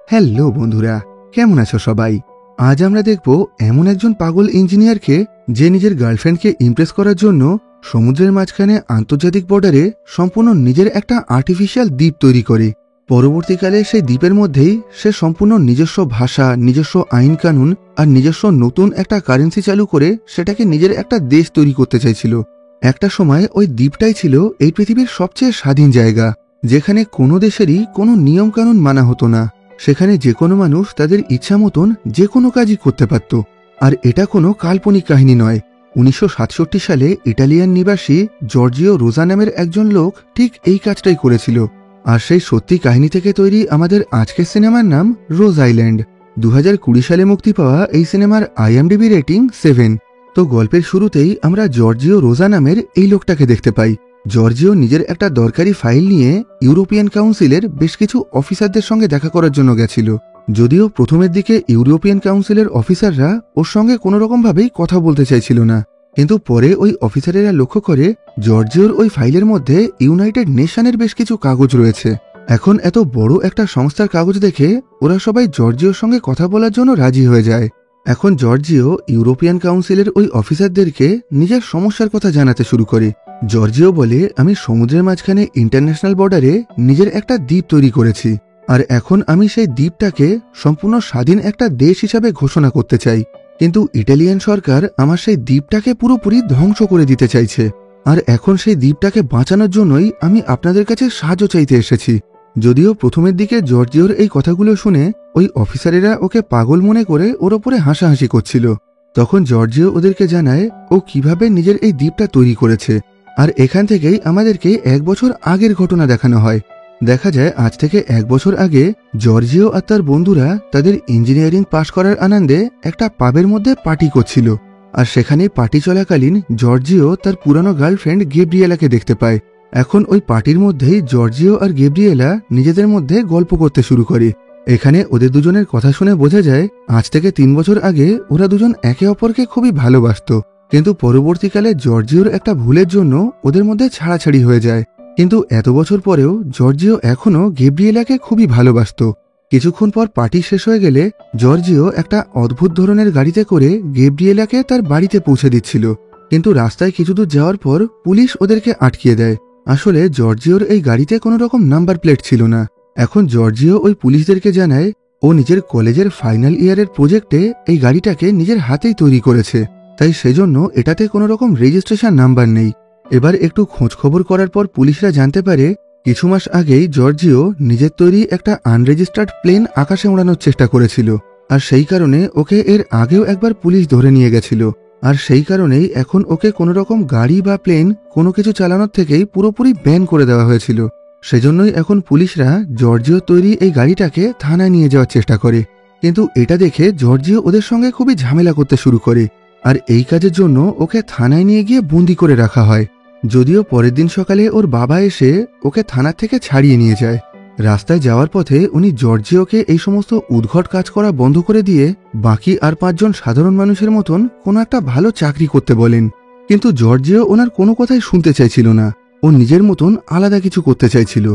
Hello বন্ধুরা, কেমন আছো সবাই? আজ আমরা দেখব এমন একজন পাগল ইঞ্জিনিয়ারকে যে নিজের গার্লফ্রেন্ডকে ইমপ্রেস করার জন্য সমুদ্রের মাঝখানে আন্তর্জাতিক বর্ডারে সম্পূর্ণ নিজের একটা আর্টিফিশিয়াল দ্বীপ তৈরি করে। পরবর্তীকালে সেই দ্বীপের মধ্যেই সে সম্পূর্ণ নিজস্ব ভাষা, নিজস্ব আইন কানুন আর নিজস্ব নতুন একটা কারেন্সি চালু করে সেটাকে নিজের একটা দেশ তৈরি করতে চাইছিল। একটা সময় ওই দ্বীপটাই ছিল এই পৃথিবীর সবচেয়ে স্বাধীন জায়গা, যেখানে কোনো দেশেরই কোনো নিয়ম কানুন মানা হতো না। সেখানে যে কোনো মানুষ তাদের ইচ্ছা মতন যে কোনো কাজই করতে পারত। আর এটা কোনো কাল্পনিক কাহিনী নয়। 1967 সালে ইটালিয়ান নিবাসী জর্জিও রোজা নামের একজন লোক ঠিক এই কাজটাই করেছিল। আর সেই সত্যি কাহিনী থেকে তৈরি আমাদের আজকের সিনেমার নাম রোজ আইল্যান্ড। 2020 সালে মুক্তি পাওয়া এই সিনেমার IMDb রেটিং 7। তো গল্পের শুরুতেই আমরা জর্জিও রোজা নামের এই লোকটাকে দেখতে পাই। জর্জিও নিজের একটা দরকারি ফাইল নিয়ে ইউরোপিয়ান কাউন্সিলের বেশ কিছু অফিসারদের সঙ্গে দেখা করার জন্য গেছিল। যদিও প্রথমের দিকে ইউরোপিয়ান কাউন্সিলের অফিসাররা ওর সঙ্গে কোনোরকমভাবেই কথা বলতে চাইছিল না, কিন্তু পরে ওই অফিসারেরা লক্ষ্য করে জর্জিওর ওই ফাইলের মধ্যে ইউনাইটেড নেশনের বেশ কিছু কাগজ রয়েছে। এখন এত বড় একটা সংস্থার কাগজ দেখে ওরা সবাই জর্জিওর সঙ্গে কথা বলার জন্য রাজি হয়ে যায়। এখন জর্জিও ইউরোপিয়ান কাউন্সিলের ওই অফিসারদেরকে নিজের সমস্যার কথা জানাতে শুরু করে। জর্জিও বলে, আমি সমুদ্রের মাঝখানে ইন্টারন্যাশনাল বর্ডারে নিজের একটা দ্বীপ তৈরি করেছি, আর এখন আমি সেই দ্বীপটাকে সম্পূর্ণ স্বাধীন একটা দেশ হিসাবে ঘোষণা করতে চাই। কিন্তু ইটালিয়ান সরকার আমার সেই দ্বীপটাকে পুরোপুরি ধ্বংস করে দিতে চাইছে, আর এখন সেই দ্বীপটাকে বাঁচানোর জন্যই আমি আপনাদের কাছে সাহায্য চাইতে এসেছি। যদিও প্রথমের দিকে জর্জিওর এই কথাগুলো শুনে ওই অফিসারেরা ওকে পাগল মনে করে ওর ওপরে হাসাহাসি করছিল, তখন জর্জিও ওদেরকে জানায় ও কিভাবে নিজের এই দ্বীপটা তৈরি করেছে। আর এখান থেকেই আমাদেরকে 1 বছর আগের ঘটনা দেখানো হয়। দেখা যায় আজ থেকে 1 বছর আগে জর্জিও আর তার বন্ধুরা তাদের ইঞ্জিনিয়ারিং পাশ করার আনন্দে একটা পাবের মধ্যে পার্টি করছিল। আর সেখানে পার্টি চলাকালীন জর্জিও তার পুরানো গার্লফ্রেন্ড গেব্রিয়েলাকে দেখতে পায়। এখন ওই পার্টির মধ্যেই জর্জিও আর গেব্রিয়েলা নিজেদের মধ্যে গল্প করতে শুরু করে। এখানে ওদের দুজনের কথা শুনে বোঝা যায় আজ থেকে 3 বছর আগে ওরা দুজন একে অপরকে খুবই ভালোবাসত, কিন্তু পরবর্তীকালে জর্জিওর একটা ভুলের জন্য ওদের মধ্যে ছাড়াছাড়ি হয়ে যায়। কিন্তু এত বছর পরেও জর্জিও এখনও গেব্রিয়েলাকে খুবই ভালোবাসত। কিছুক্ষণ পর পার্টি শেষ হয়ে গেলে জর্জিও একটা অদ্ভুত ধরনের গাড়িতে করে গেব্রিয়েলাকে তার বাড়িতে পৌঁছে দিচ্ছিল, কিন্তু রাস্তায় কিছু দূর যাওয়ার পর পুলিশ ওদেরকে আটকিয়ে দেয়। আসলে জর্জিওর এই গাড়িতে কোনো রকম নাম্বার প্লেট ছিল না। এখন জর্জিও ওই পুলিশদেরকে জানায় ও নিজের কলেজের ফাইনাল ইয়ারের প্রজেক্টে এই গাড়িটাকে নিজের হাতেই তৈরি করেছে, তাই সেজন্য এটাতে কোনো রকম রেজিস্ট্রেশন নাম্বার নেই। এবার একটু খোঁজ খবর করার পর পুলিশরা জানতে পারে কিছু মাস আগেই জর্জিও নিজের তৈরি একটা আনরেজিস্টার্ড প্লেন আকাশে ওড়ানোর চেষ্টা করেছিল, আর সেই কারণে ওকে এর আগেও একবার পুলিশ ধরে নিয়ে গেছিল। আর সেই কারণেই এখন ওকে কোনো রকম গাড়ি বা প্লেন কোনো কিছু চালানোর থেকেই পুরোপুরি ব্যান করে দেওয়া হয়েছিল। সেজন্যই এখন পুলিশরা জর্জিও তৈরি এই গাড়িটাকে থানায় নিয়ে যাওয়ার চেষ্টা করে, কিন্তু এটা দেখে জর্জিও ওদের সঙ্গে খুবই ঝামেলা করতে শুরু করে, আর এই কাজের জন্য ওকে থানায় নিয়ে গিয়ে বন্দি করে রাখা হয়। যদিও পরের দিন সকালে ওর বাবা এসে ওকে থানা থেকে ছাড়িয়ে নিয়ে যায়। রাস্তায় যাওয়ার পথে উনি জর্জিওকে এই সমস্ত উদ্ভট কাজ করা বন্ধ করে দিয়ে বাকি আর 5 জন সাধারণ মানুষের মতন কোনো একটা ভালো চাকরি করতে বলেন, কিন্তু জর্জিও ওনার কোনো কথাই শুনতে চাইছিল না। ও নিজের মতন আলাদা কিছু করতে চাইছিল।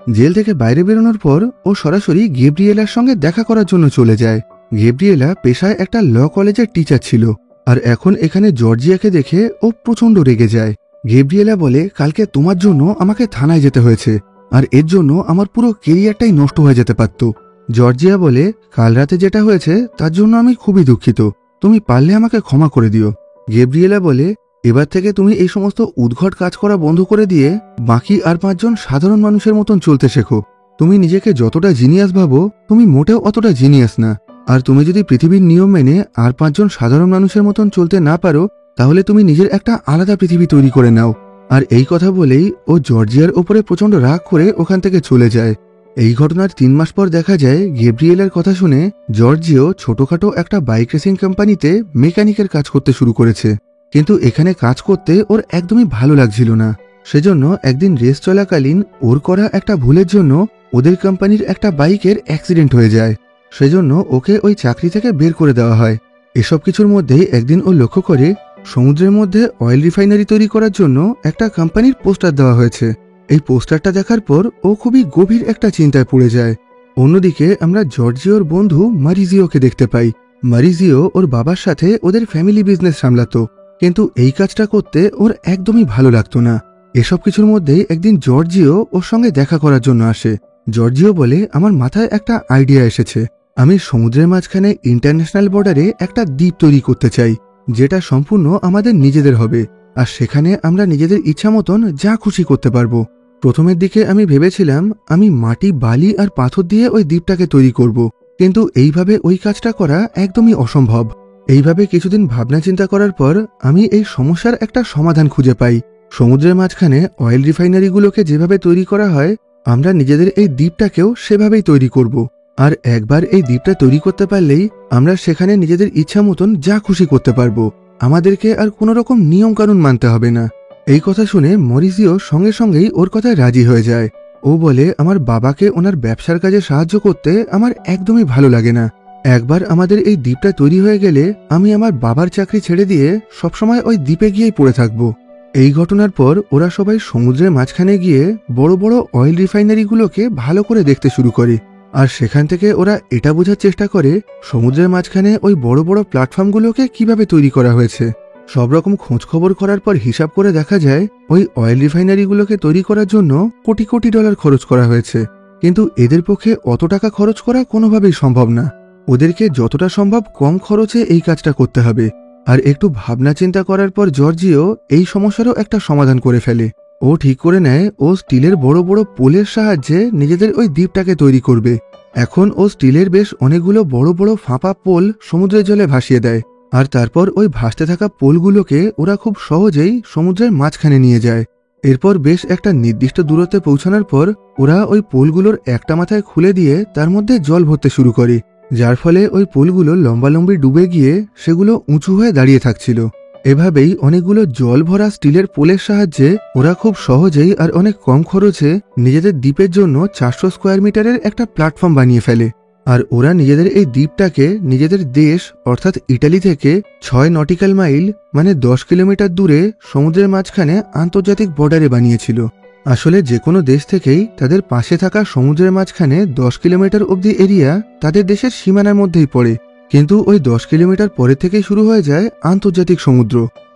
জেল থেকে বাইরে বেরোনোর পর ও সরাসরি গেব্রিয়েলার সঙ্গে দেখা করার জন্য চলে যায়। গেব্রিয়েলা পেশায় একটা ল কলেজের টিচার ছিল, আর এখন এখানে জর্জিয়াকে দেখে ও প্রচণ্ড রেগে যায়। গেব্রিয়েলা বলে, কালকে তোমার জন্য আমাকে থানায় যেতে হয়েছে, আর এর জন্য আমার পুরো কেরিয়ারটাই নষ্ট হয়ে যেতে পারত। জর্জিয়া বলে, কাল রাতে যেটা হয়েছে তার জন্য আমি খুবই দুঃখিত, তুমি পারলে আমাকে ক্ষমা করে দিও। গেব্রিয়েলা বলে, এবার থেকে তুমি এই সমস্ত উদ্ভট কাজ করা বন্ধ করে দিয়ে বাকি আর 5 জন সাধারণ মানুষের মতন চলতে শেখো। তুমি নিজেকে যতটা জিনিয়াস ভাবো তুমি মোটেও অতটা জিনিয়াস না, আর তুমি যদি পৃথিবীর নিয়ম মেনে আর 5 জন সাধারণ মানুষের মতন চলতে না পারো তাহলে তুমি নিজের একটা আলাদা পৃথিবী তৈরি করে নাও। আর এই কথা বলেই ও জর্জিয়ার ওপরে প্রচণ্ড রাগ করে ওখান থেকে চলে যায়। এই ঘটনার 3 মাস পর দেখা যায় গেব্রিয়েলার কথা শুনে জর্জিও ছোটখাটো একটা বাইক রেসিং কোম্পানিতে মেকানিকের কাজ করতে শুরু করেছে, কিন্তু এখানে কাজ করতে ওর একদমই ভালো লাগছিল না। সেজন্য একদিন রেস চলাকালীন ওর করা একটা ভুলের জন্য ওদের কোম্পানির একটা বাইকের অ্যাক্সিডেন্ট হয়ে যায়। সেজন্য ওকে ওই চাকরি থেকে বের করে দেওয়া হয়। এসব কিছুর মধ্যেই একদিন ও লক্ষ্য করে সমুদ্রের মধ্যে অয়েল রিফাইনারি তৈরি করার জন্য একটা কোম্পানির পোস্টার দেওয়া হয়েছে। এই পোস্টারটা দেখার পর ও খুবই গভীর একটা চিন্তায় পড়ে যায়। ও অন্যদিকে আমরা জর্জিওর বন্ধু মারিজিওকে দেখতে পাই। মারিজিও ওর বাবার সাথে ওদের ফ্যামিলি বিজনেস সামলাতো, কিন্তু এই কাজটা করতে ওর একদমই ভালো লাগতো না। এসব কিছুর মধ্যে একদিন জর্জিও ওর সঙ্গে দেখা করার জন্য আসে। জর্জিও বলে, আমার মাথায় একটা আইডিয়া এসেছে। আমি সমুদ্রের মাঝখানে ইন্টারন্যাশনাল বর্ডারে একটা দ্বীপ তৈরি করতে চাই, যেটা সম্পূর্ণ আমাদের নিজেদের হবে, আর সেখানে আমরা নিজেদের ইচ্ছা মতন যা খুশি করতে পারবো। প্রথমের দিকে আমি ভেবেছিলাম আমি মাটি, বালি আর পাথর দিয়ে ওই দ্বীপটাকে তৈরি করব, কিন্তু এইভাবে ওই কাজটা করা একদমই অসম্ভব। এইভাবে কিছুদিন ভাবনা চিন্তা করার পর আমি এই সমস্যার একটা সমাধান খুঁজে পাই। সমুদ্রের মাঝখানে অয়েল রিফাইনারিগুলোকে যেভাবে তৈরি করা হয়, আমরা নিজেদের এই দ্বীপটাকেও সেভাবেই তৈরি করব। আর একবার এই দ্বীপটা তৈরি করতে পারলেই আমরা সেখানে নিজেদের ইচ্ছা মতন যা খুশি করতে পারবো। আমাদেরকে আর কোনো রকম নিয়ম কানুন মানতে হবে না। এই কথা শুনে মরিজিও সঙ্গে সঙ্গেই ওর কথায় রাজি হয়ে যায়। ও বলে, আমার বাবাকে ওনার ব্যবসার কাজে সাহায্য করতে আমার একদমই ভালো লাগে না। একবার আমাদের এই দ্বীপটা তৈরি হয়ে গেলে আমি আমার বাবার চাকরি ছেড়ে দিয়ে সবসময় ওই দ্বীপে গিয়েই পড়ে থাকবো। এই ঘটনার পর ওরা সবাই সমুদ্রের মাঝখানে গিয়ে বড় বড় অয়েল রিফাইনারিগুলোকে ভালো করে দেখতে শুরু করে। আর সেখান থেকে ওরা এটা বোঝার চেষ্টা করে সমুদ্রের মাঝখানে ওই বড় বড় প্ল্যাটফর্মগুলোকে কিভাবে তৈরি করা হয়েছে। সব রকম খোঁজখবর করার পর হিসাব করে দেখা যায় ওই অয়েল রিফাইনারিগুলোকে তৈরি করার জন্য কোটি কোটি ডলার খরচ করা হয়েছে। কিন্তু এদের পক্ষে অত টাকা খরচ করা কোনোভাবেই সম্ভব না। ওদেরকে যতটা সম্ভব কম খরচে এই কাজটা করতে হবে। আর একটু ভাবনা চিন্তা করার পর জর্জিও এই সমস্যারও একটা সমাধান করে ফেলে। ও ঠিক করে নেয় ও স্টিলের বড় বড় পোলের সাহায্যে নিজেদের ওই দ্বীপটাকে তৈরি করবে। এখন ও স্টিলের বেশ অনেকগুলো বড় বড় ফাঁপা পোল সমুদ্রের জলে ভাসিয়ে দেয়, আর তারপর ওই ভাসতে থাকা পোলগুলোকে ওরা খুব সহজেই সমুদ্রের মাঝখানে নিয়ে যায়। এরপর বেশ একটা নির্দিষ্ট দূরত্বে পৌঁছানোর পর ওরা ওই পোলগুলোর একটা মাথায় খুলে দিয়ে তার মধ্যে জল ভরতে শুরু করে, যার ফলে ওই পোলগুলো লম্বালম্বি ডুবে গিয়ে সেগুলো উঁচু হয়ে দাঁড়িয়ে থাকছিল। এভাবেই অনেকগুলো জল ভরা স্টিলের পোলের সাহায্যে ওরা খুব সহজেই আর অনেক কম খরচে নিজেদের দ্বীপের জন্য 400 স্কোয়ার মিটারের একটা প্ল্যাটফর্ম বানিয়ে ফেলে। আর ওরা নিজেদের এই দ্বীপটাকে নিজেদের দেশ অর্থাৎ ইটালি থেকে 6 নটিক্যাল মাইল মানে 10 কিলোমিটার দূরে সমুদ্রের মাঝখানে আন্তর্জাতিক বর্ডারে বানিয়েছিল। আসলে যে কোনো দেশ থেকেই তাদের পাশে থাকা সমুদ্রের মাঝখানে 10 কিলোমিটার অবধি এরিয়া তাদের দেশের সীমানার মধ্যেই পড়ে, কিন্তু ওই 10 কিলোমিটার পরে থেকেই শুরু হয়ে যায় আন্তর্জাতিক সমুদ্র,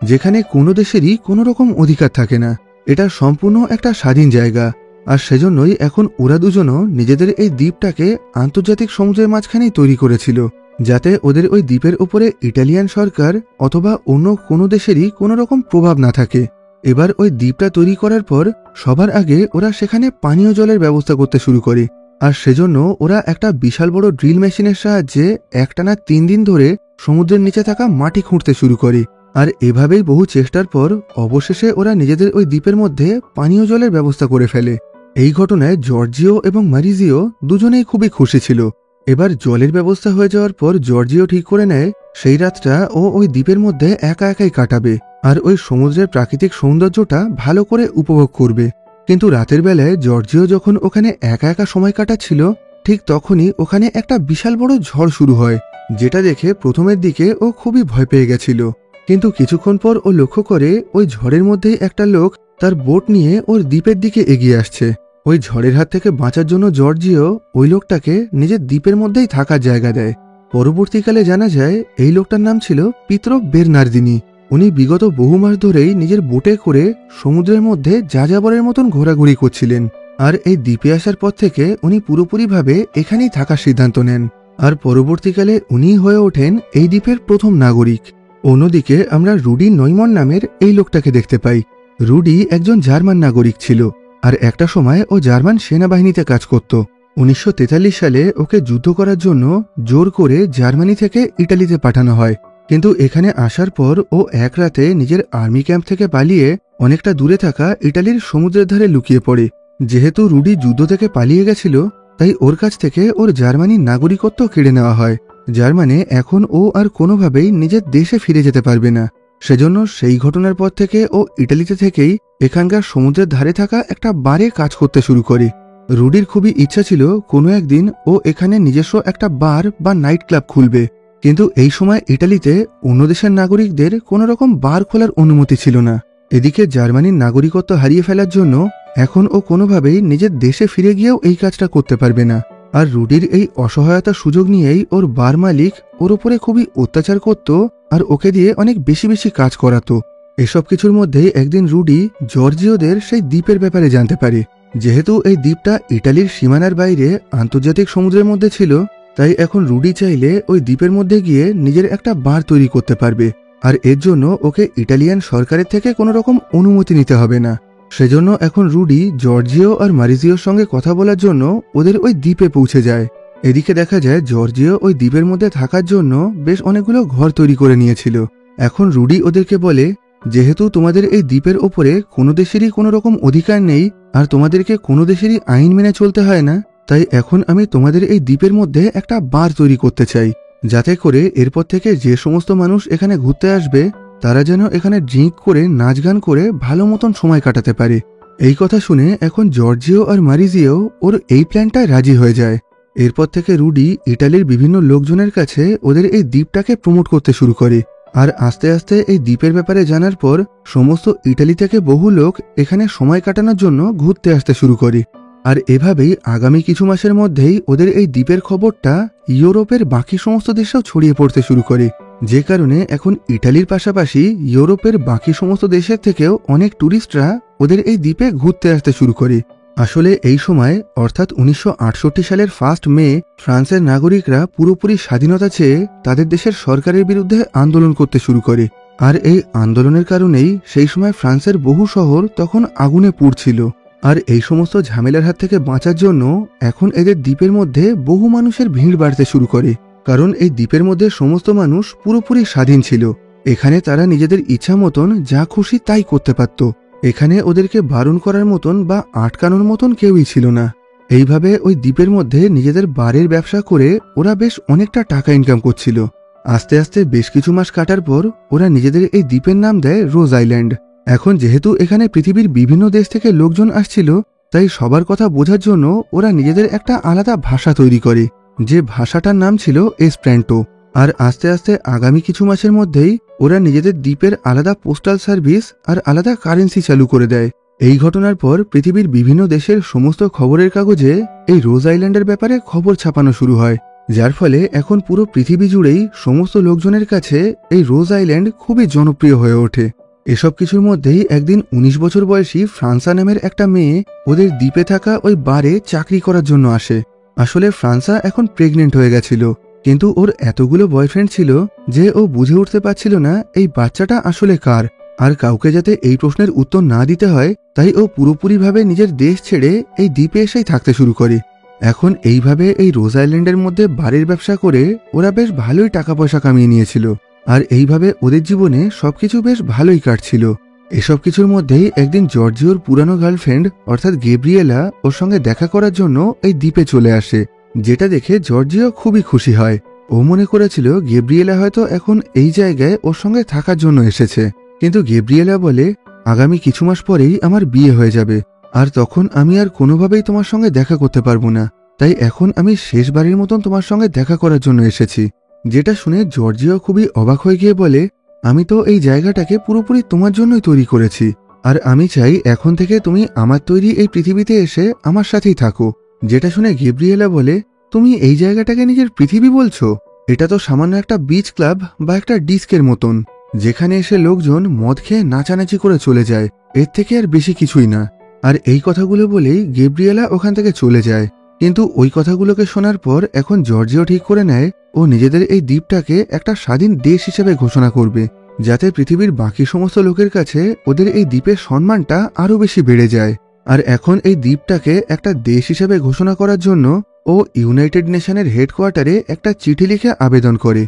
যেখানে কোনো দেশেরই কোনো রকম অধিকার থাকে না। এটা সম্পূর্ণ একটা স্বাধীন জায়গা। আর সেজন্যই এখন ওরা দুজনও নিজেদের এই দ্বীপটাকে আন্তর্জাতিক সমুদ্রের মাঝখানেই তৈরি করেছিল, যাতে ওদের ওই দ্বীপের উপরে ইটালিয়ান সরকার অথবা অন্য কোনো দেশেরই কোনো রকম প্রভাব না থাকে। এবার ওই দ্বীপটা তৈরি করার পর সবার আগে ওরা সেখানে পানীয় জলের ব্যবস্থা করতে শুরু করে। আর সেজন্য ওরা একটা বিশাল বড় ড্রিল মেশিনের সাহায্যে একটানা 3 দিন ধরে সমুদ্রের নিচে থাকা মাটি খুঁড়তে শুরু করে। আর এভাবেই বহু চেষ্টার পর অবশেষে ওরা নিজেদের ওই দ্বীপের মধ্যে পানীয় জলের ব্যবস্থা করে ফেলে। এই ঘটনায় জর্জিও এবং মারিজিও দুজনেই খুবই খুশি ছিল। এবার জলের ব্যবস্থা হয়ে যাওয়ার পর জর্জিও ঠিক করে নেয় সেই রাতটা ও ওই দ্বীপের মধ্যে একা একাই কাটাবে আর ওই সমুদ্রের প্রাকৃতিক সৌন্দর্যটা ভালো করে উপভোগ করবে। কিন্তু রাতের বেলায় জর্জিও যখন ওখানে একা একা সময় কাটাচ্ছিল, ঠিক তখনই ওখানে একটা বিশাল বড় ঝড় শুরু হয়, যেটা দেখে প্রথমের দিকে ও খুবই ভয় পেয়ে গেছিল। কিন্তু কিছুক্ষণ পর ও লক্ষ্য করে ওই ঝড়ের মধ্যেই একটা লোক তার বোট নিয়ে ওর দ্বীপের দিকে এগিয়ে আসছে। ওই ঝড়ের হাত থেকে বাঁচার জন্য জর্জিও ওই লোকটাকে নিজের দ্বীপের মধ্যেই থাকার জায়গা দেয়। পরবর্তীকালে জানা যায় এই লোকটার নাম ছিল পিত্রো বেরনার্দিনি। উনি বিগত বহু মাস ধরেই নিজের বোটে করে সমুদ্রের মধ্যে যাযাবরের মতন ঘোরাঘুরি করছিলেন। আর এই দ্বীপে আসার পর থেকে উনি পুরোপুরিভাবে এখানেই থাকার সিদ্ধান্ত নেন। আর পরবর্তীকালে উনি হয়ে ওঠেন এই দ্বীপের প্রথম নাগরিক। অন্যদিকে আমরা রুডি নয়মন নামের এই লোকটাকে দেখতে পাই। রুডি একজন জার্মান নাগরিক ছিল, আর একটা সময় ও জার্মান সেনাবাহিনীতে কাজ করত। 1943 সালে ওকে যুদ্ধ করার জন্য জোর করে জার্মানি থেকে ইটালিতে পাঠানো হয়। কিন্তু এখানে আসার পর ও এক রাতে নিজের আর্মি ক্যাম্প থেকে পালিয়ে অনেকটা দূরে থাকা ইটালির সমুদ্রের ধারে লুকিয়ে পড়ে। যেহেতু রুডি যুদ্ধ থেকে পালিয়ে গেছিল, তাই ওর কাছ থেকে ওর জার্মানির নাগরিকত্ব কেড়ে নেওয়া হয়, যার মানে এখন ও আর কোনোভাবেই নিজের দেশে ফিরে যেতে পারবে না। সেজন্য সেই ঘটনার পর থেকে ও ইটালিতে থেকেই এখানকার সমুদ্রের ধারে থাকা একটা বারে কাজ করতে শুরু করে। রুডির খুবই ইচ্ছা ছিল কোনো একদিন ও এখানে নিজস্ব একটা বার বা নাইট ক্লাব খুলবে, কিন্তু এই সময় ইটালিতে অন্য দেশের নাগরিকদের কোনো রকম বার খোলার অনুমতি ছিল না। এদিকে জার্মানির নাগরিকত্ব হারিয়ে ফেলার জন্য এখন ও কোনোভাবেই নিজের দেশে ফিরে গিয়েও এই কাজটা করতে পারবে না। আর রুডির এই অসহায়তার সুযোগ নিয়েই ওর বার মালিক ওর উপরে খুবই অত্যাচার করত আর ওকে দিয়ে অনেক বেশি বেশি কাজ করাতো। এসব কিছুর মধ্যেই একদিন রুডি জর্জিওদের সেই দ্বীপের ব্যাপারে জানতে পারে। যেহেতু এই দ্বীপটা ইটালির সীমানার বাইরে আন্তর্জাতিক সমুদ্রের মধ্যে ছিল, তাই এখন রুডি চাইলে ওই দ্বীপের মধ্যে গিয়ে নিজের একটা বার তৈরি করতে পারবে, আর এর জন্য ওকে ইটালিয়ান সরকারের থেকে কোনো রকম অনুমতি নিতে হবে না। সেজন্য এখন রুডি জর্জিও আর মারিজিওর সঙ্গে কথা বলার জন্য ওদের ওই দ্বীপে পৌঁছে যায়। এদিকে দেখা যায় জর্জিও ওই দ্বীপের মধ্যে থাকার জন্য বেশ অনেকগুলো ঘর তৈরি করে নিয়েছিল। এখন রুডি ওদেরকে বলে, যেহেতু তোমাদের এই দ্বীপের ওপরে কোনো দেশেরই কোনো রকম অধিকার নেই আর তোমাদেরকে কোনো দেশেরই আইন মেনে চলতে হয় না, তাই এখন আমি তোমাদের এই দ্বীপের মধ্যে একটা বার তৈরি করতে চাই, যাতে করে এরপর থেকে যে সমস্ত মানুষ এখানে ঘুরতে আসবে তারা যেন এখানে ড্রিঙ্ক করে নাচ গান করে ভালো মতন সময় কাটাতে পারে। এই কথা শুনে এখন জর্জিও আর মারিজিও ওর এই প্ল্যানটায় রাজি হয়ে যায়। এরপর থেকে রুডি ইটালির বিভিন্ন লোকজনের কাছে ওদের এই দ্বীপটাকে প্রমোট করতে শুরু করে, আর আস্তে আস্তে এই দ্বীপের ব্যাপারে জানার পর সমস্ত ইটালি থেকে বহু লোক এখানে সময় কাটানোর জন্য ঘুরতে আসতে শুরু করে। আর এভাবেই আগামী কিছু মাসের মধ্যেই ওদের এই দ্বীপের খবরটা ইউরোপের বাকি সমস্ত দেশেও ছড়িয়ে পড়তে শুরু করে, যে কারণে এখন ইটালির পাশাপাশি ইউরোপের বাকি সমস্ত দেশের থেকেও অনেক ট্যুরিস্টরা ওদের এই দ্বীপে ঘুরতে আসতে শুরু করে। আসলে এই সময় অর্থাৎ 1968 সালের 1 মে ফ্রান্সের নাগরিকরা পুরোপুরি স্বাধীনতা চেয়ে তাদের দেশের সরকারের বিরুদ্ধে আন্দোলন করতে শুরু করে, আর এই আন্দোলনের কারণেই সেই সময় ফ্রান্সের বহু শহর তখন আগুনে পুড়ছিল। আর এই সমস্ত ঝামেলার হাত থেকে বাঁচার জন্য এখন এদের দ্বীপের মধ্যে বহু মানুষের ভিড় বাড়তে শুরু করে, কারণ এই দ্বীপের মধ্যে সমস্ত মানুষ পুরোপুরি স্বাধীন ছিল। এখানে তারা নিজেদের ইচ্ছা মতন যা খুশি তাই করতে পারত। এখানে ওদেরকে বারণ করার মতন বা আটকানোর মতন কেউই ছিল না। এইভাবে ওই দ্বীপের মধ্যে নিজেদের বারের ব্যবসা করে ওরা বেশ অনেকটা টাকা ইনকাম করছিল। আস্তে আস্তে বেশ কিছু মাস কাটার পর ওরা নিজেদের এই দ্বীপের নাম দেয় রোজ আইল্যান্ড। এখন যেহেতু এখানে পৃথিবীর বিভিন্ন দেশ থেকে লোকজন আসছিল, তাই সবার কথা বোঝার জন্য ওরা নিজেদের একটা আলাদা ভাষা তৈরি করে, যে ভাষাটার নাম ছিল এসপ্র্যান্টো। আর আস্তে আস্তে আগামী কিছু মাসের মধ্যেই ওরা নিজেদের দ্বীপের আলাদা পোস্টাল সার্ভিস আর আলাদা কারেন্সি চালু করে দেয়। এই ঘটনার পর পৃথিবীর বিভিন্ন দেশের সমস্ত খবরের কাগজে এই রোজ আইল্যান্ডের ব্যাপারে খবর ছাপানো শুরু হয়, যার ফলে এখন পুরো পৃথিবী জুড়েই সমস্ত লোকজনের কাছে এই রোজ আইল্যান্ড খুবই জনপ্রিয় হয়ে ওঠে। এসব কিছুর মধ্যেই একদিন 19 বছর বয়সী ফ্রান্সা নামের একটা মেয়ে ওদের দ্বীপে থাকা ওই বারে চাকরি করার জন্য আসে। আসলে ফ্রান্সা এখন প্রেগনেন্ট হয়ে গেছিল, কিন্তু ওর এতগুলো বয়ফ্রেন্ড ছিল যে ও বুঝে উঠতে পারছিল না এই বাচ্চাটা আসলে কার, আর কাউকে যাতে এই প্রশ্নের উত্তর না দিতে হয় তাই ও পুরোপুরিভাবে নিজের দেশ ছেড়ে এই দ্বীপে এসেই থাকতে শুরু করে। এখন এইভাবে এই রোজ আইল্যান্ডের মধ্যে বাড়ির ব্যবসা করে ওরা বেশ ভালোই টাকা পয়সা কামিয়ে নিয়েছিল, আর এইভাবে ওদের জীবনে সবকিছু বেশ ভালোই কাটছিল। এসব কিছুর মধ্যেই একদিন জর্জিওর পুরানো গার্লফ্রেন্ড অর্থাৎ গেব্রিয়েলা ওর সঙ্গে দেখা করার জন্য এই দ্বীপে চলে আসে, যেটা দেখে জর্জিও খুবই খুশি হয়। ও মনে করেছিল গেব্রিয়েলা হয়তো এখন এই জায়গায় ওর সঙ্গে থাকার জন্য এসেছে, কিন্তু গেব্রিয়েলা বলে, আগামী কিছু মাস পরেই আমার বিয়ে হয়ে যাবে, আর তখন আমি আর কোনোভাবেই তোমার সঙ্গে দেখা করতে পারবো না, তাই এখন আমি শেষবারের মতন তোমার সঙ্গে দেখা করার জন্য এসেছি। যেটা শুনে জর্জিও খুবই অবাক হয়ে গিয়ে বলে, আমি তো এই জায়গাটাকে পুরোপুরি তোমার জন্যই তৈরি করেছি, আর আমি চাই এখন থেকে তুমি আমার তৈরি এই পৃথিবীতে এসে আমার সাথেই থাকো। যেটা শুনে গেব্রিয়েলা বলে, তুমি এই জায়গাটাকে নিজের পৃথিবী বলছো? এটা তো সামান্য একটা বিচ ক্লাব বা একটা ডিস্কের মতন, যেখানে এসে লোকজন মদ খেয়ে নাচানাচি করে চলে যায়, এর থেকে আর বেশি কিছুই না। আর এই কথাগুলো বলেই গেব্রিয়েলা ওখান থেকে চলে যায়। কিন্তু ওই কথাগুলোকে শোনার পর এখন জর্জিও ঠিক করে নেয় ও নিজেদের এই দ্বীপটাকে একটা স্বাধীন দেশ হিসেবে ঘোষণা করবে, যাতে পৃথিবীর বাকি সমস্ত লোকের কাছে ওদের এই দ্বীপের সম্মানটা আরো বেশি বেড়ে যায়। আর এখন এই দ্বীপটাকে একটা দেশ হিসেবে ঘোষণা করার জন্য ও ইউনাইটেড নেশনের হেডকোয়ার্টারে একটা চিঠি লিখে আবেদন করে।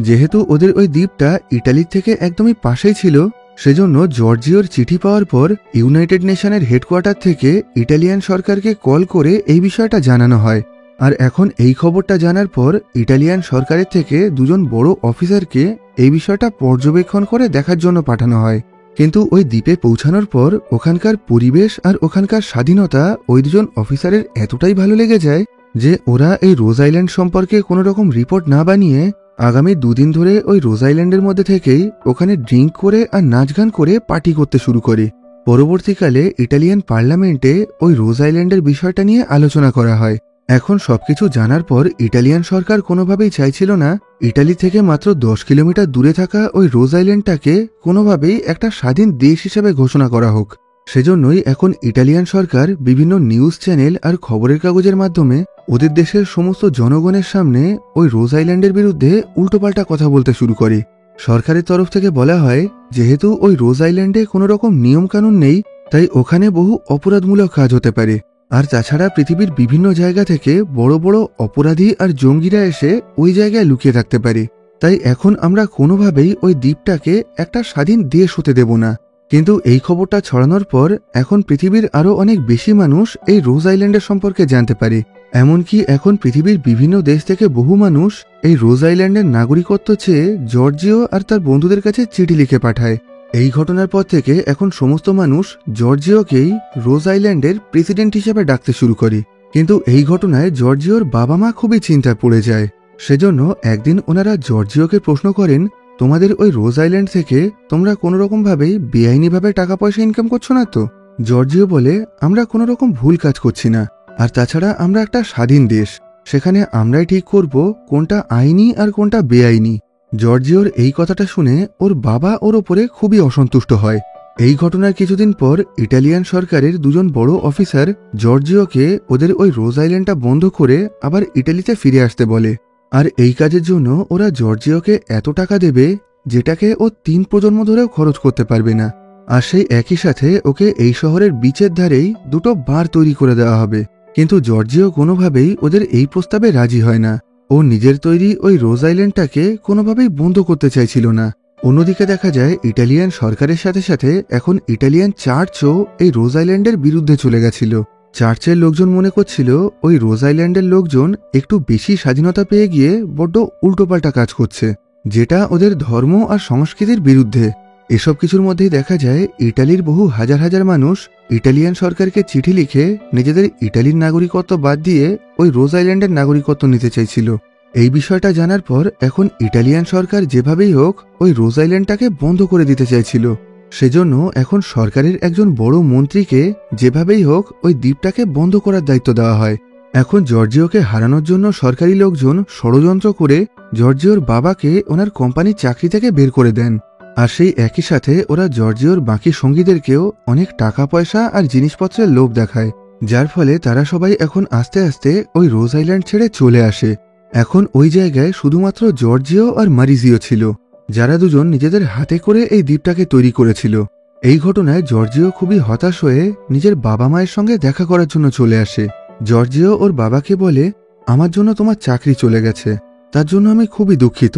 যেহেতু ওদের ওই দ্বীপটা ইটালির থেকে একদমই পাশেই ছিল, সেজন্য জর্জিওর চিঠি পাওয়ার পর ইউনাইটেড নেশনের হেডকোয়ার্টার থেকে ইটালিয়ান সরকারকে কল করে এই বিষয়টা জানানো হয়। আর এখন এই খবরটা জানার পর ইটালিয়ান সরকারের থেকে দুজন বড় অফিসারকে এই বিষয়টা পর্যবেক্ষণ করে দেখার জন্য পাঠানো হয়। কিন্তু ওই দ্বীপে পৌঁছানোর পর ওখানকার পরিবেশ আর ওখানকার স্বাধীনতা ওই দুজন অফিসারের এতটাই ভালো লেগে যায় যে ওরা এই রোজ আইল্যান্ড সম্পর্কে কোনো রকম রিপোর্ট না বানিয়ে আগামী 2 দিন ধরে ওই রোজ আইল্যান্ডের মধ্যে থেকেই ওখানে ড্রিঙ্ক করে আর নাচ গান করে পার্টি করতে শুরু করে। পরবর্তীকালে ইটালিয়ান পার্লামেন্টে ওই রোজ আইল্যান্ডের বিষয়টা নিয়ে আলোচনা করা হয়, এখন সবকিছু জানার পর ইটালিয়ান সরকার কোনোভাবেই চাইছিল না ইটালি থেকে মাত্র 10 কিলোমিটার দূরে থাকা ওই রোজ আইল্যান্ডটাকে কোনোভাবেই একটা স্বাধীন দেশ হিসেবে ঘোষণা করা হোক। সেজন্যই এখন ইটালিয়ান সরকার বিভিন্ন নিউজ চ্যানেল আর খবরের কাগজের মাধ্যমে ওদের দেশের সমস্ত জনগণের সামনে ওই রোজ আইল্যান্ডের বিরুদ্ধে উল্টোপাল্টা কথা বলতে শুরু করে। সরকারের তরফ থেকে বলা হয়, যেহেতু ওই রোজ আইল্যান্ডে কোনো রকম নিয়মকানুন নেই, তাই ওখানে বহু অপরাধমূলক কাজ হতে পারে। আর তাছাড়া পৃথিবীর বিভিন্ন জায়গা থেকে বড় বড় অপরাধী আর জঙ্গিরা এসে ওই জায়গায় লুকিয়ে থাকতে পারে। তাই এখন আমরা কোনোভাবেই ওই দ্বীপটাকে একটা স্বাধীন দেশ হতে দেব না। কিন্তু এই খবরটা ছড়ানোর পর এখন পৃথিবীর আরও অনেক বেশি মানুষ এই রোজ আইল্যান্ডের সম্পর্কে জানতে পারে। এমনকি এখন পৃথিবীর বিভিন্ন দেশ থেকে বহু মানুষ এই রোজ আইল্যান্ডের নাগরিকত্ব চেয়ে জর্জিও আর তার বন্ধুদের কাছে চিঠি লিখে পাঠায়। এই ঘটনার পর থেকে এখন সমস্ত মানুষ জর্জিওকেই রোজ আইল্যান্ডের প্রেসিডেন্ট হিসেবে ডাকতে শুরু করে। কিন্তু এই ঘটনায় জর্জিওর বাবা মা খুবই চিন্তায় পড়ে যায়। সেজন্য একদিন ওনারা জর্জিওকে প্রশ্ন করেন, তোমাদের ওই রোজ আইল্যান্ড থেকে তোমরা কোনোরকমভাবেই বেআইনিভাবে টাকা পয়সা ইনকাম করছো না তো? জর্জিও বলে, আমরা কোনো রকম ভুল কাজ করছি না, আর তাছাড়া আমরা একটা স্বাধীন দেশ, সেখানে আমরাই ঠিক করব কোনটা আইনি আর কোনটা বেআইনি। জর্জিওর এই কথাটা শুনে ওর বাবা ওর ওপরে খুবই অসন্তুষ্ট হয়। এই ঘটনার কিছুদিন পর ইটালিয়ান সরকারের দুজন বড় অফিসার জর্জিওকে ওদের ওই রোজ আইল্যান্ডটা বন্ধ করে আবার ইটালিতে ফিরে আসতে বলে। আর এই কাজের জন্য ওরা জর্জিওকে এত টাকা দেবে যেটাকে ও 3 প্রজন্ম ধরেও খরচ করতে পারবে না। আর সেই একই সাথে ওকে এই শহরের বিচের ধারেই 2টো বার তৈরি করে দেওয়া হবে। কিন্তু জর্জিও কোনোভাবেই ওদের এই প্রস্তাবে রাজি হয় না। ও নিজের তৈরি ওই রোজ আইল্যান্ডটাকে কোনোভাবেই বন্ধ করতে চাইছিল না। অন্যদিকে দেখা যায় ইটালিয়ান সরকারের সাথে সাথে এখন ইটালিয়ান চার্চও এই রোজ আইল্যান্ডের বিরুদ্ধে চলে গেছিল। চার্চের লোকজন মনে করছিল ওই রোজ আইল্যান্ডের লোকজন একটু বেশি স্বাধীনতা পেয়ে গিয়ে বড্ড উল্টোপাল্টা কাজ করছে, যেটা ওদের ধর্ম আর সংস্কৃতির বিরুদ্ধে। এসব কিছুর মধ্যেই দেখা যায় ইটালির বহু হাজার হাজার মানুষ ইটালিয়ান সরকারকে চিঠি লিখে নিজেদের ইটালির নাগরিকত্ব বাদ দিয়ে ওই রোজ আইল্যান্ডের নাগরিকত্ব নিতে চাইছিল। এই বিষয়টা জানার পর এখন ইটালিয়ান সরকার যেভাবেই হোক ওই রোজ আইল্যান্ডটাকে বন্ধ করে দিতে চাইছিল। সেজন্য এখন সরকারের একজন বড় মন্ত্রীকে যেভাবেই হোক ওই দ্বীপটাকে বন্ধ করার দায়িত্ব দেওয়া হয়। এখন জর্জিওকে হারানোর জন্য সরকারি লোকজন ষড়যন্ত্র করে জর্জিওর বাবাকে ওনার কোম্পানির চাকরি থেকে বের করে দেন। আর সেই একই সাথে ওরা জর্জিওর বাকি সঙ্গীদেরকেও অনেক টাকা পয়সা আর জিনিসপত্রের লোভ দেখায়, যার ফলে তারা সবাই এখন আস্তে আস্তে ওই রোজ আইল্যান্ড ছেড়ে চলে আসে। এখন ওই জায়গায় শুধুমাত্র জর্জিও আর মারিজিও ছিল, যারা দুজন নিজেদের হাতে করে এই দ্বীপটাকে তৈরি করেছিল। এই ঘটনায় জর্জিও খুবই হতাশ হয়ে নিজের বাবা মায়ের সঙ্গে দেখা করার জন্য চলে আসে। জর্জিও ওর বাবাকে বলে, আমার জন্য তোমার চাকরি চলে গেছে, তার জন্য আমি খুবই দুঃখিত।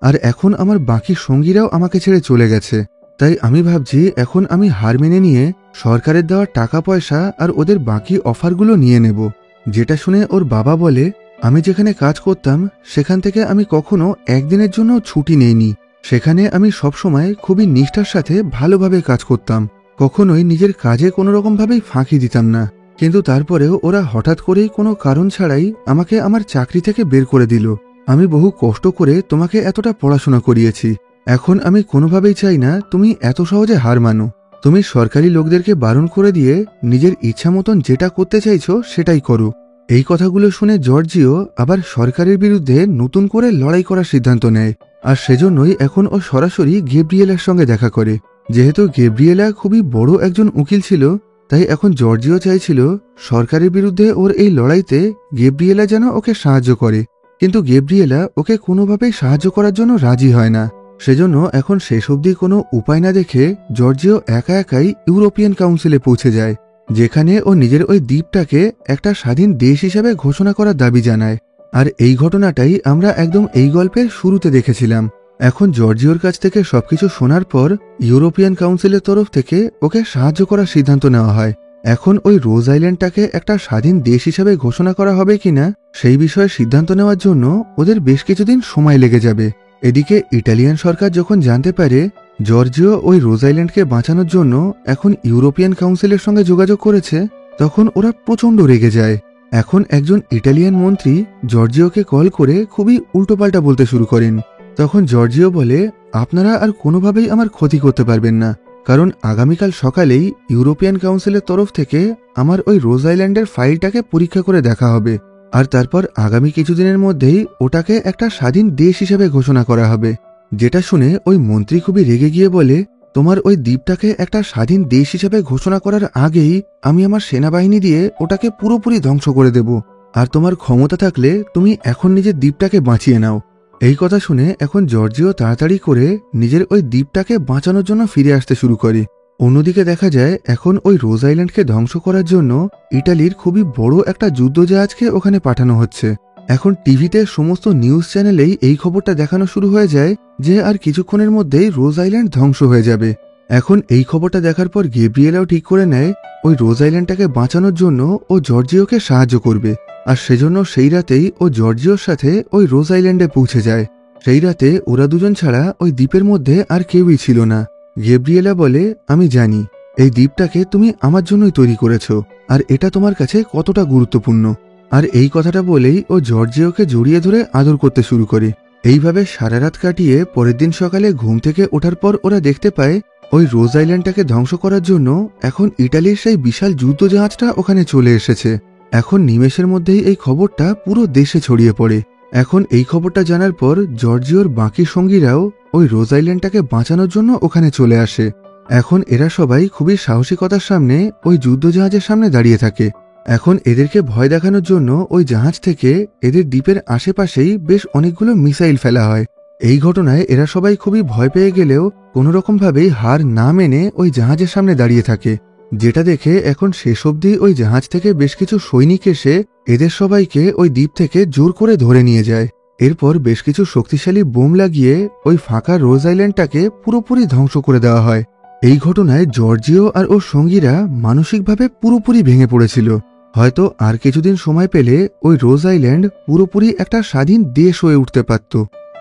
আর এখন আমার বাকি সঙ্গীরাও আমাকে ছেড়ে চলে গেছে, তাই আমি ভাবছি এখন আমি হার মেনে নিয়ে সরকারের দেওয়া টাকা পয়সা আর ওদের বাকি অফারগুলো নিয়ে নেব। যেটা শুনে ওর বাবা বলে, আমি যেখানে কাজ করতাম সেখান থেকে আমি কখনো একদিনের জন্য ছুটি নেইনি। সেখানে আমি সবসময় খুবই নিষ্ঠার সাথে ভালোভাবে কাজ করতাম, কখনোই নিজের কাজে কোনো রকমভাবেই ফাঁকি দিতাম না। কিন্তু তারপরেও ওরা হঠাৎ করেই কোনো কারণ ছাড়াই আমাকে আমার চাকরি থেকে বের করে দিল। আমি বহু কষ্ট করে তোমাকে এতটা পড়াশোনা করিয়েছি, এখন আমি কোনোভাবেই চাই না তুমি এত সহজে হার মানো। তুমি সরকারি লোকদেরকে বারণ করে দিয়ে নিজের ইচ্ছা মতন যেটা করতে চাইছো সেটাই করো। এই কথাগুলো শুনে জর্জিও আবার সরকারের বিরুদ্ধে নতুন করে লড়াই করার সিদ্ধান্ত নেয়। আর সেজন্যই এখন ও সরাসরি গেব্রিয়েলার সঙ্গে দেখা করে। যেহেতু গেব্রিয়েলা খুবই বড় একজন উকিল ছিল, তাই এখন জর্জিও চাইছিল সরকারের বিরুদ্ধে ওর এই লড়াইতে গেব্রিয়েলা যেন ওকে সাহায্য করে। কিন্তু গেব্রিয়েলা ওকে কোনোভাবেই সাহায্য করার জন্য রাজি হয় না। সেজন্য এখন শেষ অবধি কোনো উপায় না দেখে জর্জিও একা একাই ইউরোপিয়ান কাউন্সিলে পৌঁছে যায়, যেখানে ও নিজের ওই দ্বীপটাকে একটা স্বাধীন দেশ হিসেবে ঘোষণা করার দাবি জানায়। আর এই ঘটনাটাই আমরা একদম এই গল্পের শুরুতে দেখেছিলাম। এখন জর্জিওর কাছ থেকে সবকিছু শোনার পর ইউরোপিয়ান কাউন্সিলের তরফ থেকে ওকে সাহায্য করার সিদ্ধান্ত নেওয়া হয়। এখন ওই রোজ আইল্যান্ডটাকে একটা স্বাধীন দেশ হিসেবে ঘোষণা করা হবে কিনা সেই বিষয়ে সিদ্ধান্ত নেওয়ার জন্য ওদের বেশ কিছুদিন সময় লেগে যাবে। এদিকে ইটালিয়ান সরকার যখন জানতে পারে জর্জিও ওই রোজ আইল্যান্ডকে বাঁচানোর জন্য এখন ইউরোপিয়ান কাউন্সিলের সঙ্গে যোগাযোগ করেছে, তখন ওরা প্রচণ্ড রেগে যায়। এখন একজন ইটালিয়ান মন্ত্রী জর্জিওকে কল করে খুবই উল্টোপাল্টা বলতে শুরু করেন। তখন জর্জিও বলে, আপনারা আর কোনোভাবেই আমার ক্ষতি করতে পারবেন না, কারণ আগামীকাল সকালেই ইউরোপিয়ান কাউন্সিলের তরফ থেকে আমার ওই রোজ আইল্যান্ডের ফাইলটাকে পরীক্ষা করে দেখা হবে। আর তারপর আগামী কিছুদিনের মধ্যেই ওটাকে একটা স্বাধীন দেশ হিসেবে ঘোষণা করা হবে। যেটা শুনে ওই মন্ত্রী খুবই রেগে গিয়ে বলে, তোমার ওই দ্বীপটাকে একটা স্বাধীন দেশ হিসেবে ঘোষণা করার আগেই আমি আমার সেনাবাহিনী দিয়ে ওটাকে পুরোপুরি ধ্বংস করে দেব, আর তোমার ক্ষমতা থাকলে তুমি এখন নিজের দ্বীপটাকে বাঁচিয়ে নাও। এই কথা শুনে এখন জর্জিও তাড়াতাড়ি করে নিজের ওই দ্বীপটাকে বাঁচানোর জন্য ফিরে আসতে শুরু করে। অন্যদিকে দেখা যায় এখন ওই রোজ আইল্যান্ডকে ধ্বংস করার জন্য ইটালির খুবই বড় একটা যুদ্ধজাহাজকে ওখানে পাঠানো হচ্ছে। এখন টিভিতে সমস্ত নিউজ চ্যানেলেই এই খবরটা দেখানো শুরু হয়ে যায় যে আর কিছুক্ষণের মধ্যেই রোজ আইল্যান্ড ধ্বংস হয়ে যাবে। এখন এই খবরটা দেখার পর গেব্রিয়েলাও ঠিক করে নেয় ওই রোজ আইল্যান্ডটাকে বাঁচানোর জন্য ও জর্জিওকে সাহায্য করবে। আর সেজন্য সেই রাতেই ও জর্জিওর সাথে ওই রোজ আইল্যান্ডে পৌঁছে যায়। সেই রাতে ওরা দুজন ছাড়া ওই দ্বীপের মধ্যে আর কেউই ছিল না। গেব্রিয়েলা বলে, আমি জানি এই দ্বীপটাকে তুমি আমার জন্যই তৈরি করেছ, আর এটা তোমার কাছে কতটা গুরুত্বপূর্ণ। আর এই কথাটা বলেই ও জর্জিওকে জড়িয়ে ধরে আদর করতে শুরু করে। এইভাবে সারা রাত কাটিয়ে পরের দিন সকালে ঘুম থেকে ওঠার পর ওরা দেখতে পায় ওই রোজ আইল্যান্ডটাকে ধ্বংস করার জন্য এখন ইটালির সেই বিশাল যুদ্ধজাহাজটা ওখানে চলে এসেছে। এখন নিমেষের মধ্যেই এই খবরটা পুরো দেশে ছড়িয়ে পড়ে। এখন এই খবরটা জানার পর জর্জিওর বাকি সঙ্গীরাও ওই রোজ আইল্যান্ডটাকে বাঁচানোর জন্য ওখানে চলে আসে। এখন এরা সবাই খুবই সাহসিকতার সামনে ওই যুদ্ধজাহাজের সামনে দাঁড়িয়ে থাকে। এখন এদেরকে ভয় দেখানোর জন্য ওই জাহাজ থেকে এদের দ্বীপের আশেপাশেই বেশ অনেকগুলো মিসাইল ফেলা হয়। এই ঘটনায় এরা সবাই খুবই ভয় পেয়ে গেলেও কোনোরকমভাবেই হার না মেনে ওই জাহাজের সামনে দাঁড়িয়ে থাকে। যেটা দেখে এখন শেষ অবধি ওই জাহাজ থেকে বেশ কিছু সৈনিক এসে এদের সবাইকে ওই দ্বীপ থেকে জোর করে ধরে নিয়ে যায়। এরপর বেশ কিছু শক্তিশালী বোম লাগিয়ে ওই ফাঁকা রোজ আইল্যান্ডটাকে পুরোপুরি ধ্বংস করে দেওয়া হয়। এই ঘটনায় জর্জিও আর ওর সঙ্গীরা মানসিকভাবে পুরোপুরি ভেঙে পড়েছিল। হয়তো আর কিছুদিন সময় পেলে ওই রোজ আইল্যান্ড পুরোপুরি একটা স্বাধীন দেশ হয়ে উঠতে পারত।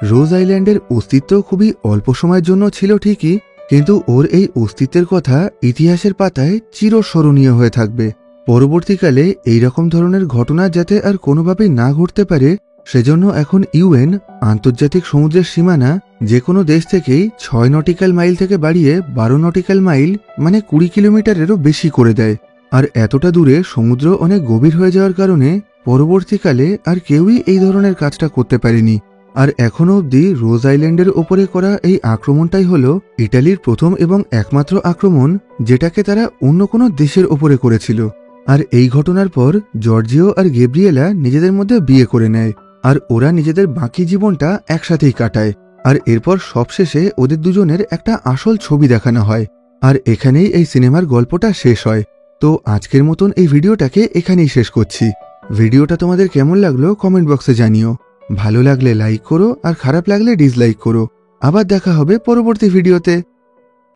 রোজ আইল্যান্ডের অস্তিত্ব খুবই অল্প সময়ের জন্য ছিল ঠিকই, কিন্তু ওর এই অস্তিত্বের কথা ইতিহাসের পাতায় চিরস্মরণীয় হয়ে থাকবে। পরবর্তীকালে এইরকম ধরনের ঘটনা যাতে আর কোনোভাবেই না ঘটতে পারে, সেজন্য এখন ইউএন আন্তর্জাতিক সমুদ্রের সীমানা যে কোনো দেশ থেকেই 6 নটিক্যাল মাইল থেকে বাড়িয়ে 12 নটিক্যাল মাইল মানে 20 কিলোমিটারেরও বেশি করে দেয়। আর এতটা দূরে সমুদ্র অনেক গভীর হয়ে যাওয়ার কারণে পরবর্তীকালে আর কেউই এই ধরনের কাজটা করতে পারেনি। আর এখনো অবধি রোজ আইল্যান্ডের ওপরে করা এই আক্রমণটাই হলো ইটালির প্রথম এবং একমাত্র আক্রমণ যেটাকে তারা অন্য কোনো দেশের ওপরে করেছিল। আর এই ঘটনার পর জর্জিও আর গেব্রিয়েলা নিজেদের মধ্যে বিয়ে করে নেয়, আর ওরা নিজেদের বাকি জীবনটা একসাথেই কাটায়। আর এরপর সবশেষে ওদের দুজনের একটা আসল ছবি দেখানো হয়। আর এখানেই এই সিনেমার গল্পটা শেষ হয়। তো আজকের মতন এই ভিডিওটাকে এখানেই শেষ করছি। ভিডিওটা তোমাদের কেমন লাগলো কমেন্ট বক্সে জানিও। ভালো লাগলে লাইক করো, আর খারাপ লাগলে ডিসলাইক করো। আবার দেখা হবে পরবর্তী ভিডিওতে।